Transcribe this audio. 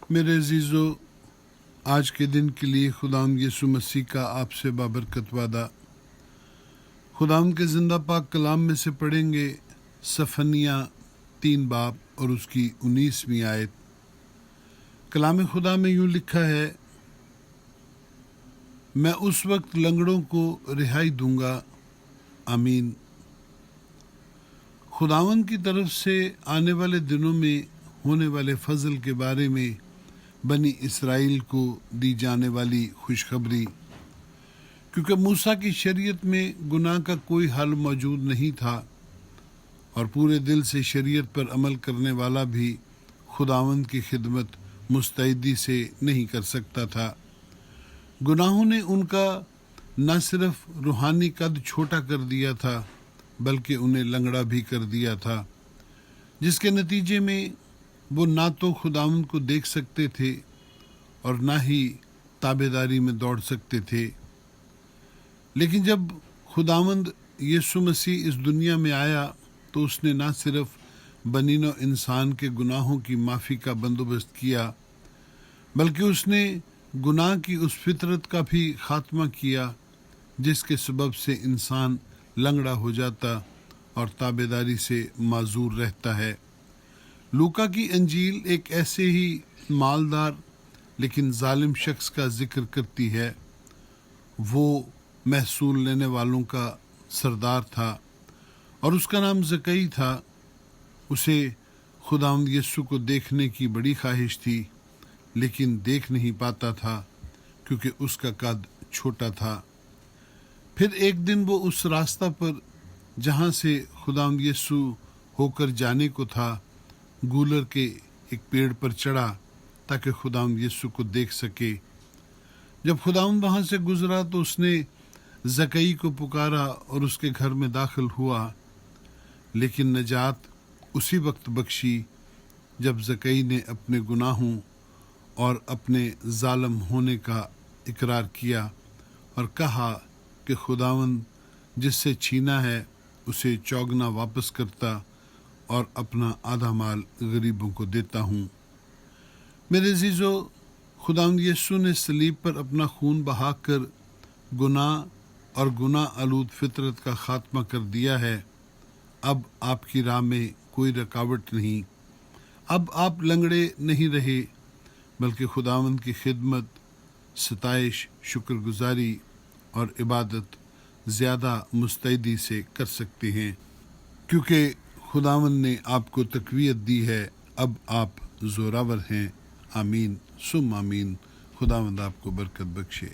میرے عزیزو، آج کے دن کے لیے خداوند یسوع مسیح کا آپ سے بابرکت وعدہ خداوند کے زندہ پاک کلام میں سے پڑھیں گے۔ صفنیہ 3 باب اور اس کی 19ویں آیت۔ کلام خدا میں یوں لکھا ہے، میں اس وقت لنگڑوں کو رہائی دوں گا، آمین۔ خداوند کی طرف سے آنے والے دنوں میں ہونے والے فضل کے بارے میں بنی اسرائیل کو دی جانے والی خوشخبری، کیونکہ موسیٰ کی شریعت میں گناہ کا کوئی حل موجود نہیں تھا اور پورے دل سے شریعت پر عمل کرنے والا بھی خداوند کی خدمت مستعدی سے نہیں کر سکتا تھا۔ گناہوں نے ان کا نہ صرف روحانی قد چھوٹا کر دیا تھا بلکہ انہیں لنگڑا بھی کر دیا تھا، جس کے نتیجے میں وہ نہ تو خداوند کو دیکھ سکتے تھے اور نہ ہی تابعداری میں دوڑ سکتے تھے۔ لیکن جب خداوند یسوع مسیح اس دنیا میں آیا تو اس نے نہ صرف بنی نوع انسان کے گناہوں کی معافی کا بندوبست کیا بلکہ اس نے گناہ کی اس فطرت کا بھی خاتمہ کیا جس کے سبب سے انسان لنگڑا ہو جاتا اور تابعداری سے معذور رہتا ہے۔ لوکا کی انجیل ایک ایسے ہی مالدار لیکن ظالم شخص کا ذکر کرتی ہے۔ وہ محصول لینے والوں کا سردار تھا اور اس کا نام زکئی تھا۔ اسے خداوند یسوع کو دیکھنے کی بڑی خواہش تھی لیکن دیکھ نہیں پاتا تھا کیونکہ اس کا قد چھوٹا تھا۔ پھر ایک دن وہ اس راستہ پر جہاں سے خداوند یسوع ہو کر جانے کو تھا، گولر کے ایک پیڑ پر چڑھا تاکہ خداوند یسوع کو دیکھ سکے۔ جب خداوند وہاں سے گزرا تو اس نے زکئی کو پکارا اور اس کے گھر میں داخل ہوا، لیکن نجات اسی وقت بخشی جب زکئی نے اپنے گناہوں اور اپنے ظالم ہونے کا اقرار کیا اور کہا کہ خداوند جس سے چھینا ہے اسے چوگنا واپس کرتا اور اپنا آدھا مال غریبوں کو دیتا ہوں۔ میرے عزیزو، خداوند یسوع نے صلیب پر اپنا خون بہا کر گناہ اور گناہ آلود فطرت کا خاتمہ کر دیا ہے۔ اب آپ کی راہ میں کوئی رکاوٹ نہیں۔ اب آپ لنگڑے نہیں رہے بلکہ خداوند کی خدمت، ستائش، شکر گزاری اور عبادت زیادہ مستعدی سے کر سکتے ہیں، کیونکہ خداوند نے آپ کو تقویت دی ہے۔ اب آپ زوراور ہیں۔ آمین ثم آمین۔ خداوند آپ کو برکت بخشے۔